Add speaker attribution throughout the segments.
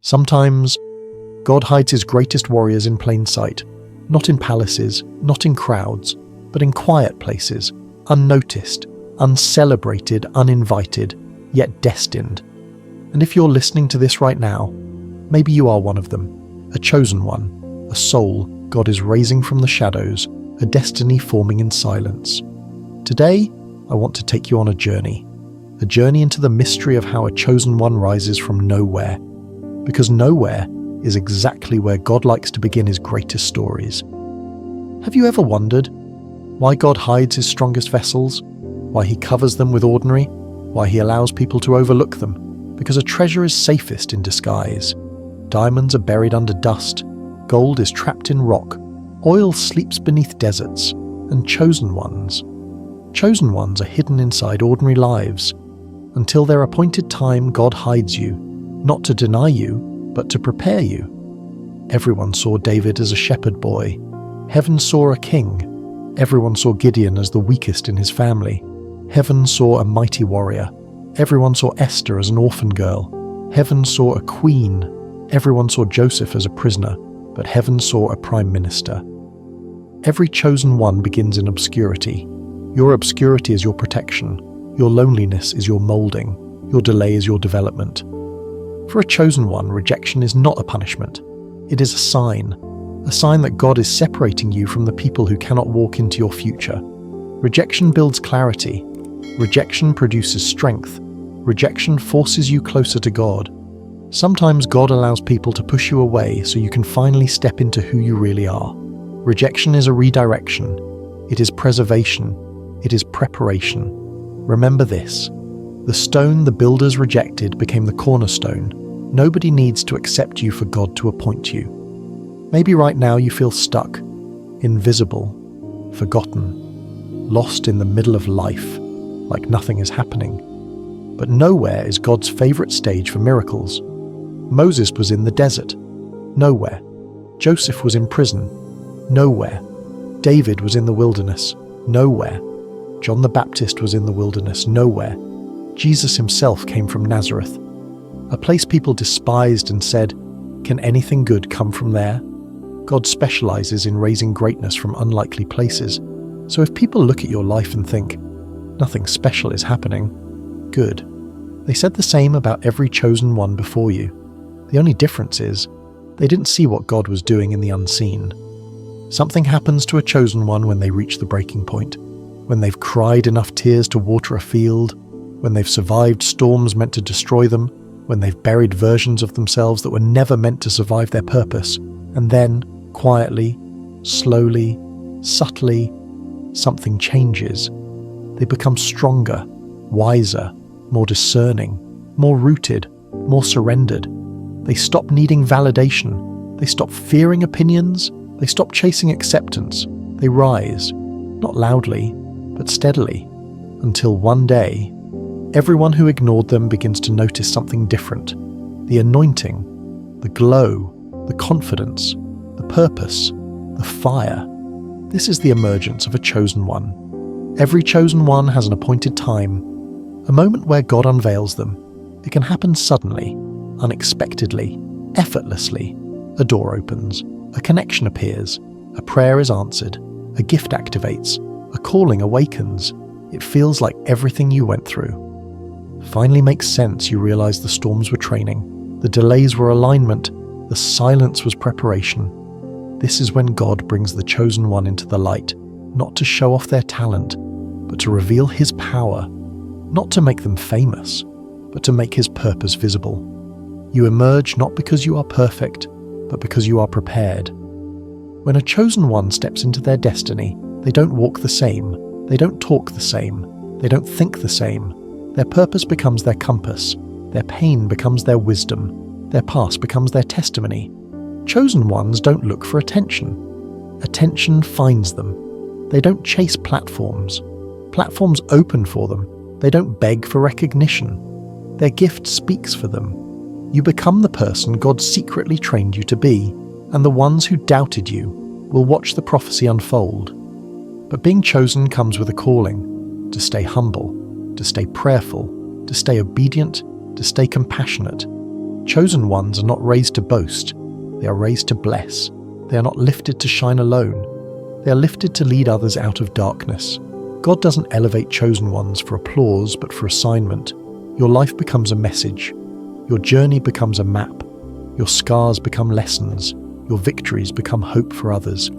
Speaker 1: Sometimes, God hides his greatest warriors in plain sight, not in palaces, not in crowds, but in quiet places, unnoticed, uncelebrated, uninvited, yet destined. And if you're listening to this right now, maybe you are one of them, a chosen one, a soul God is raising from the shadows, a destiny forming in silence. Today, I want to take you on a journey into the mystery of how a chosen one rises from nowhere. Because nowhere is exactly where God likes to begin his greatest stories. Have you ever wondered why God hides his strongest vessels? Why he covers them with ordinary? Why he allows people to overlook them? Because a treasure is safest in disguise. Diamonds are buried under dust. Gold is trapped in rock. Oil sleeps beneath deserts. And chosen ones are hidden inside ordinary lives. Until their appointed time, God hides you, not to deny you, but to prepare you. Everyone saw David as a shepherd boy. Heaven saw a king. Everyone saw Gideon as the weakest in his family. Heaven saw a mighty warrior. Everyone saw Esther as an orphan girl. Heaven saw a queen. Everyone saw Joseph as a prisoner, but heaven saw a prime minister. Every chosen one begins in obscurity. Your obscurity is your protection. Your loneliness is your molding. Your delay is your development. For a chosen one, rejection is not a punishment. It is a sign that God is separating you from the people who cannot walk into your future. Rejection builds clarity. Rejection produces strength. Rejection forces you closer to God. Sometimes God allows people to push you away so you can finally step into who you really are. Rejection is a redirection. It is preservation. It is preparation. Remember this. The stone the builders rejected became the cornerstone. Nobody needs to accept you for God to appoint you. Maybe right now you feel stuck, invisible, forgotten, lost in the middle of life, like nothing is happening. But nowhere is God's favorite stage for miracles. Moses was in the desert. Nowhere. Joseph was in prison. Nowhere. David was in the wilderness. Nowhere. John the Baptist was in the wilderness. Nowhere. Jesus himself came from Nazareth, a place people despised and said, "Can anything good come from there?" God specializes in raising greatness from unlikely places. So if people look at your life and think, "Nothing special is happening," good. They said the same about every chosen one before you. The only difference is, they didn't see what God was doing in the unseen. Something happens to a chosen one when they reach the breaking point, when they've cried enough tears to water a field, when they've survived storms meant to destroy them, when they've buried versions of themselves that were never meant to survive their purpose, and then, quietly, slowly, subtly, something changes. They become stronger, wiser, more discerning, more rooted, more surrendered. They stop needing validation. They stop fearing opinions. They stop chasing acceptance. They rise, not loudly, but steadily, until one day, everyone who ignored them begins to notice something different. The anointing, the glow, the confidence, the purpose, the fire. This is the emergence of a chosen one. Every chosen one has an appointed time, a moment where God unveils them. It can happen suddenly, unexpectedly, effortlessly. A door opens, a connection appears, a prayer is answered, a gift activates, a calling awakens. It feels like everything you went through finally makes sense. You realize the storms were training, the delays were alignment, the silence was preparation. This is when God brings the chosen one into the light, not to show off their talent, but to reveal his power, not to make them famous, but to make his purpose visible. You emerge not because you are perfect, but because you are prepared. When a chosen one steps into their destiny, they don't walk the same, they don't talk the same, they don't think the same. Their purpose becomes their compass, their pain becomes their wisdom, their past becomes their testimony. Chosen ones don't look for attention. Attention finds them. They don't chase platforms. Platforms open for them. They don't beg for recognition. Their gift speaks for them. You become the person God secretly trained you to be, and the ones who doubted you will watch the prophecy unfold. But being chosen comes with a calling to stay humble, to stay prayerful, to stay obedient, to stay compassionate. Chosen ones are not raised to boast, they are raised to bless. They are not lifted to shine alone, they are lifted to lead others out of darkness. God doesn't elevate chosen ones for applause, but for assignment. Your life becomes a message. Your journey becomes a map. Your scars become lessons. Your victories become hope for others.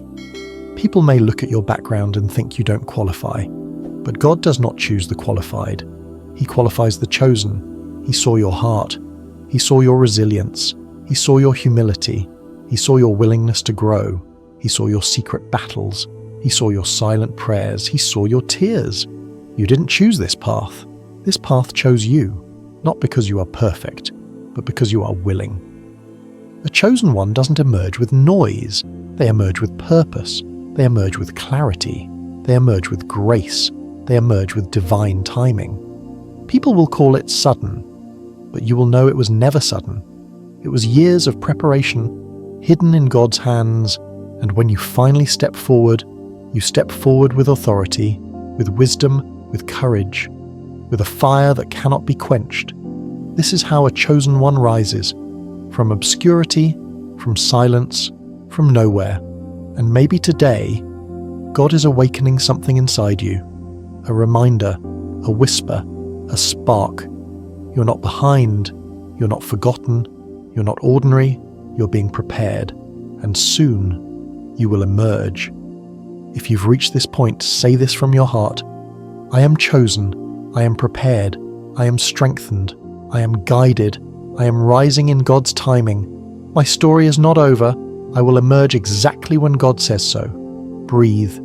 Speaker 1: People may look at your background and think you don't qualify, but God does not choose the qualified. He qualifies the chosen. He saw your heart. He saw your resilience. He saw your humility. He saw your willingness to grow. He saw your secret battles. He saw your silent prayers. He saw your tears. You didn't choose this path. This path chose you, not because you are perfect, but because you are willing. A chosen one doesn't emerge with noise. They emerge with purpose. They emerge with clarity. They emerge with grace. They emerge with divine timing. People will call it sudden, but you will know it was never sudden. It was years of preparation, hidden in God's hands, and when you finally step forward, you step forward with authority, with wisdom, with courage, with a fire that cannot be quenched. This is how a chosen one rises, from obscurity, from silence, from nowhere. And maybe today, God is awakening something inside you, a reminder, a whisper, a spark. You're not behind, you're not forgotten, you're not ordinary, you're being prepared, and soon you will emerge. If you've reached this point, say this from your heart: I am chosen, I am prepared, I am strengthened, I am guided, I am rising in God's timing. My story is not over, I will emerge exactly when God says so. Breathe,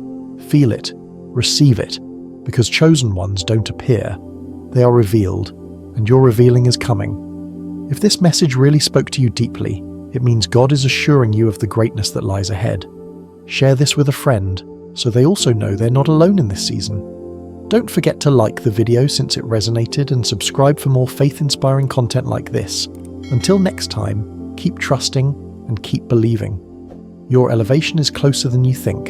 Speaker 1: feel it, receive it, because chosen ones don't appear, they are revealed, and your revealing is coming. If this message really spoke to you deeply, it means God is assuring you of the greatness that lies ahead. Share this with a friend, so they also know they're not alone in this season. Don't forget to like the video since it resonated and subscribe for more faith-inspiring content like this. Until next time, keep trusting and keep believing. Your elevation is closer than you think.